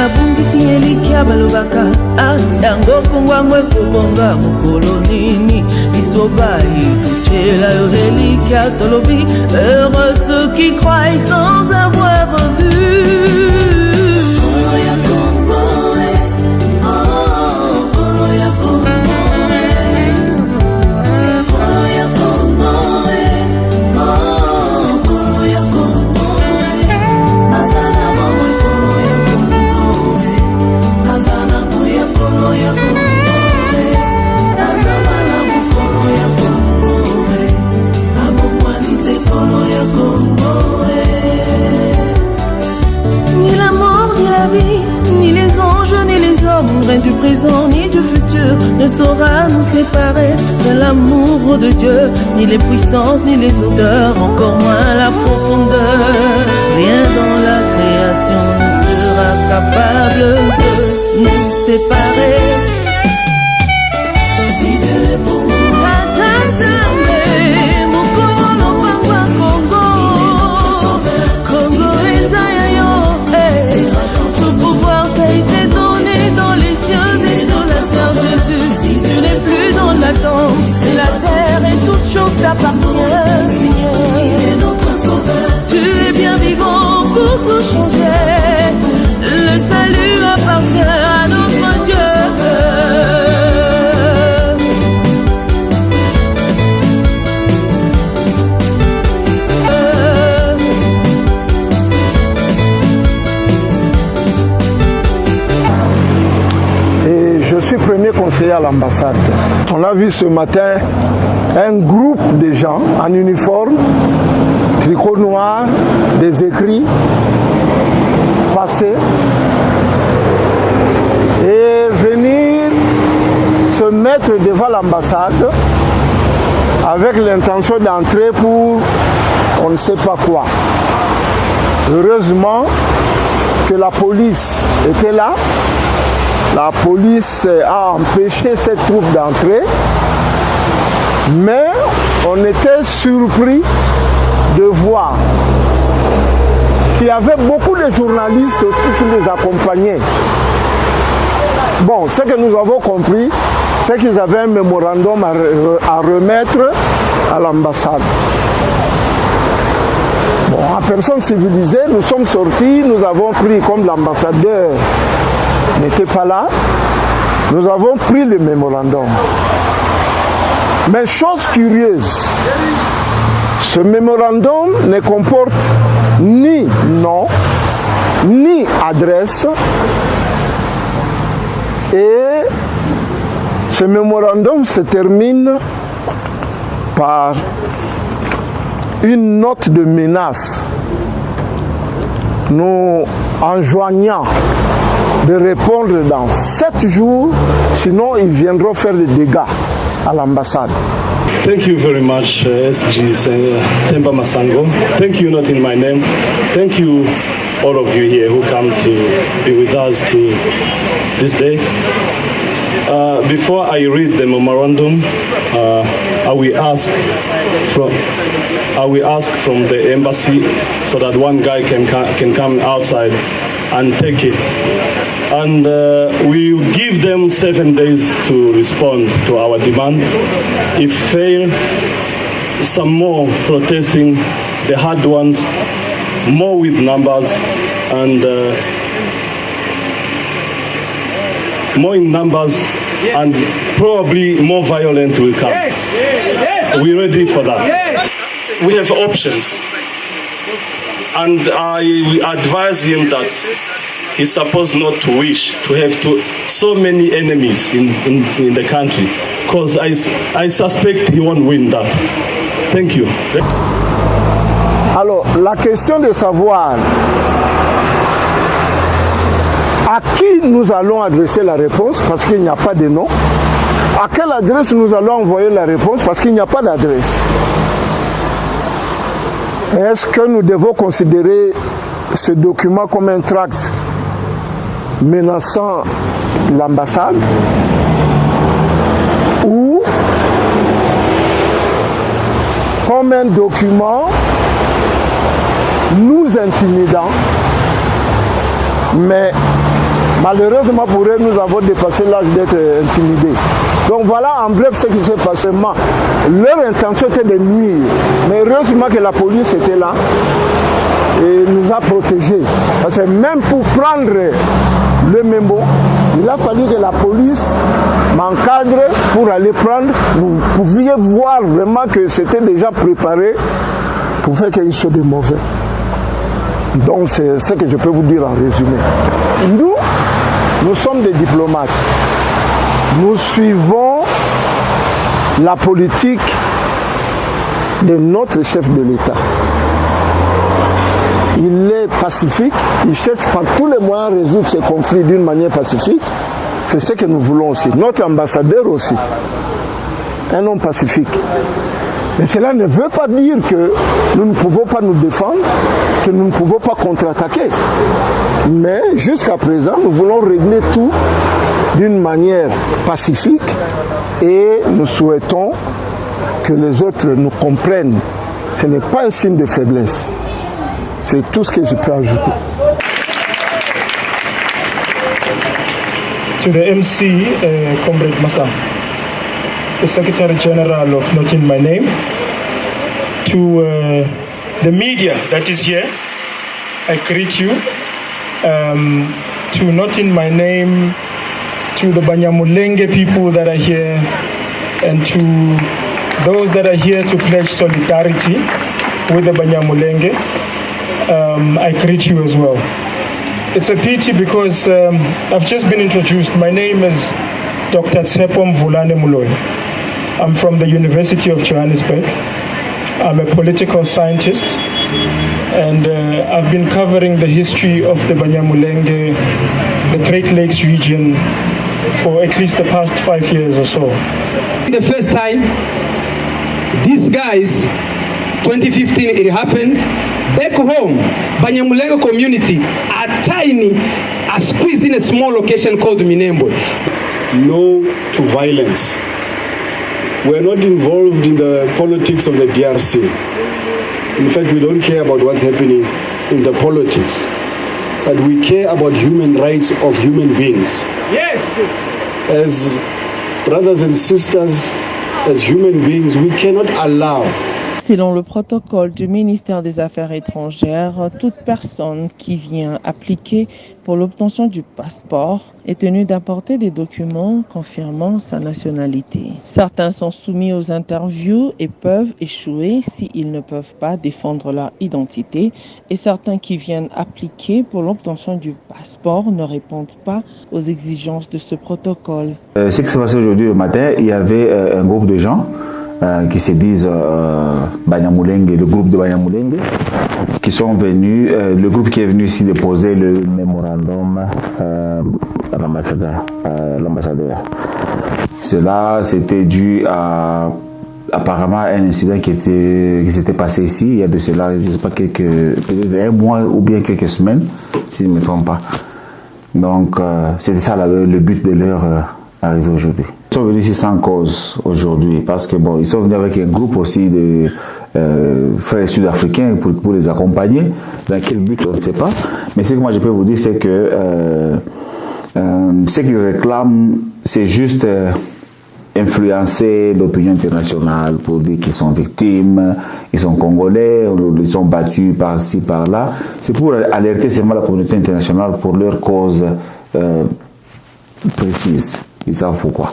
babungisi elikia balobaka yango kongwangwe kobonga mokolo nini biso bayi tuchela yo elikia tolobi heureux ceux qui croient sans avoir vu. Du présent ni du futur ne saura nous séparer de l'amour de Dieu, ni les puissances ni les odeurs, encore moins la profondeur. Rien dans la création ne sera capable de nous séparer. Si Dieu est pour nous, la terre et toute chose t'appartient, Seigneur. Tu es bien vivant pour tout changer. Le salut appartient à notre Dieu. Je suis premier conseiller à l'ambassade. On a vu ce matin un groupe de gens en uniforme, tricot noir, des écrits, passer et venir se mettre devant l'ambassade avec l'intention d'entrer pour on ne sait pas quoi. Heureusement que la police était là. La police a empêché cette troupe d'entrer, mais on était surpris de voir qu'il y avait beaucoup de journalistes aussi qui les accompagnaient. Bon, ce que nous avons compris, c'est qu'ils avaient un mémorandum à remettre à l'ambassade. Bon, en personne civilisée, nous sommes sortis, nous avons pris, comme l'ambassadeur n'était pas là, nous avons pris le mémorandum. Mais chose curieuse, ce mémorandum ne comporte ni nom, ni adresse, et ce mémorandum se termine par une note de menace nous enjoignant de répondre dans 7 jours, sinon ils viendront faire des dégâts à l'ambassade. Thank you very much, SG Temba Masango. Thank you, not in my name. Thank you, all of you here who come to be with us to this day. Before I read the memorandum, I will ask from the embassy so that one guy can come outside and take it. And we will give them 7 days to respond to our demand. If fail, some more protesting, the hard ones, more with numbers, and more in numbers, and probably more violent will come. We're ready for that. We have options. And I advise him that he's supposed not to wish to have so many enemies in the country, because I suspect he won't win that. Thank you. Alors, la question de savoir à qui nous allons adresser la réponse, parce qu'il n'y a pas de nom, à quelle adresse nous allons envoyer la réponse, parce qu'il n'y a pas d'adresse. Est-ce que nous devons considérer ce document comme un tract menaçant l'ambassade ou comme un document nous intimidant, mais Malheureusement pour eux, nous avons dépassé l'âge d'être intimidés. Donc voilà en bref ce qui s'est passé. Leur intention était de nuire. Mais heureusement que la police était là et nous a protégés. Parce que même pour prendre le mémo, il a fallu que la police m'encadre pour aller prendre. Vous pouviez voir vraiment que c'était déjà préparé pour faire quelque chose de mauvais. Donc c'est ce que je peux vous dire en résumé. Nous sommes des diplomates. Nous suivons la politique de notre chef de l'État. Il est pacifique, il cherche par tous les moyens à résoudre ces conflits d'une manière pacifique. C'est ce que nous voulons aussi. Notre ambassadeur aussi, un homme pacifique. Mais cela ne veut pas dire que nous ne pouvons pas nous défendre, que nous ne pouvons pas contre-attaquer. Mais jusqu'à présent, nous voulons régler tout d'une manière pacifique et nous souhaitons que les autres nous comprennent. Ce n'est pas un signe de faiblesse. C'est tout ce que je peux ajouter. To the MC, Comrade Massa, the Secretary General of Not In My Name, to the media that is here, I greet you. To Not In My Name, to the Banyamulenge people that are here, and to those that are here to pledge solidarity with the Banyamulenge, I greet you as well. It's a pity because I've just been introduced. My name is Dr. Tsepo Mvulane Muloyi. I'm from the University of Johannesburg. I'm a political scientist, and I've been covering the history of the Banyamulenge, the Great Lakes region, for at least the past 5 years or so. The first time, these guys, 2015 it happened, back home, Banyamulenge community are tiny, are squeezed in a small location called Minembwe. No to violence. We're not involved in the politics of the DRC. In fact, we don't care about what's happening in the politics. But we care about human rights of human beings. Yes! As brothers and sisters, as human beings, we cannot allow. Selon le protocole du ministère des Affaires étrangères, toute personne qui vient appliquer pour l'obtention du passeport est tenue d'apporter des documents confirmant sa nationalité. Certains sont soumis aux interviews et peuvent échouer s'ils ne peuvent pas défendre leur identité, et certains qui viennent appliquer pour l'obtention du passeport ne répondent pas aux exigences de ce protocole. Ce qui s'est passé aujourd'hui le matin, il y avait un groupe de gens qui se disent Banyamulenge, le groupe de Banyamulenge, qui sont venus, le groupe qui est venu ici déposer le mémorandum à l'ambassadeur. Cela, c'était dû à apparemment un incident qui s'était passé ici, il y a de cela, je ne sais pas, peut-être un mois ou bien quelques semaines, si je ne me trompe pas. Donc, c'était ça le but de leur arrivée aujourd'hui. Ils sont venus ici sans cause aujourd'hui parce que bon, ils sont venus avec un groupe aussi de frères sud-africains pour les accompagner. Dans quel but, on ne sait pas. Mais ce que moi je peux vous dire, c'est que ce qu'ils réclament, c'est juste influencer l'opinion internationale pour dire qu'ils sont victimes, ils sont congolais, ils sont battus par-ci, par-là. C'est pour alerter seulement la communauté internationale pour leur cause précise. Ils savent pourquoi.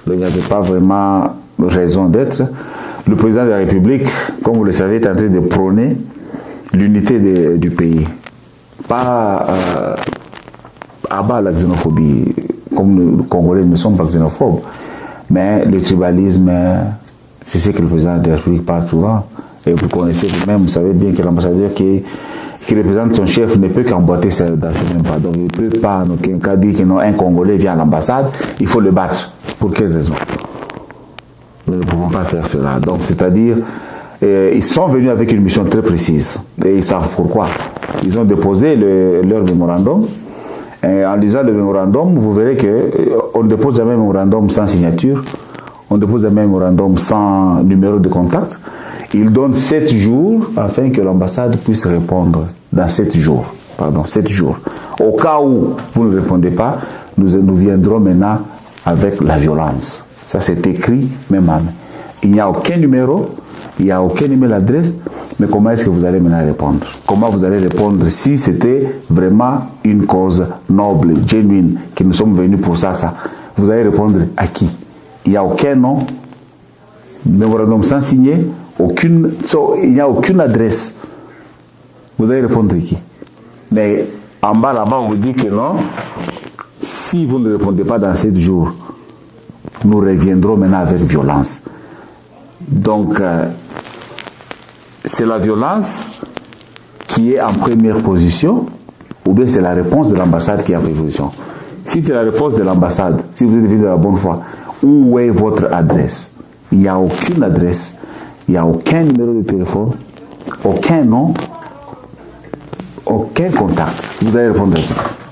Il n'y avait pas vraiment raison d'être. Le président de la République, comme vous le savez, est en train de prôner l'unité du pays. Pas abat la xénophobie. Comme les Congolais ne sont pas xénophobes. Mais le tribalisme, c'est ce que le président de la République parle souvent. Et vous connaissez vous-même, vous savez bien que l'ambassadeur qui représente son chef ne peut qu'emboîter dans ce même pas. Donc il ne peut pas en aucun cas dire que non, un Congolais vient à l'ambassade, il faut le battre. Pour quelle raison? Nous ne pouvons pas faire cela. Donc c'est-à-dire, ils sont venus avec une mission très précise. Et ils savent pourquoi. Ils ont déposé leur mémorandum. Et en lisant le mémorandum, vous verrez qu'on ne dépose jamais un mémorandum sans signature. On dépose jamais un mémorandum sans numéro de contact. Il donne 7 jours afin que l'ambassade puisse répondre dans 7 jours. Pardon, 7 jours. Au cas où vous ne répondez pas, nous viendrons maintenant avec la violence. Ça, c'est écrit même à main. Il n'y a aucun numéro, il n'y a aucun email adresse, mais comment est-ce que vous allez maintenant répondre? Comment vous allez répondre si c'était vraiment une cause noble, genuine, que nous sommes venus pour ça? Vous allez répondre à qui? Il n'y a aucun nom, mémorandum sans signer, il n'y a aucune adresse. Vous allez répondre à qui? Mais en bas là-bas, on vous dit que non. Si vous ne répondez pas dans 7 jours, nous reviendrons maintenant avec violence. Donc, c'est la violence qui est en première position, ou bien c'est la réponse de l'ambassade qui est en première position. Si c'est la réponse de l'ambassade, si vous êtes venu de la bonne foi, où est votre adresse? Il n'y a aucune adresse, il n'y a aucun numéro de téléphone, aucun nom, aucun contact. Vous allez répondre à ça.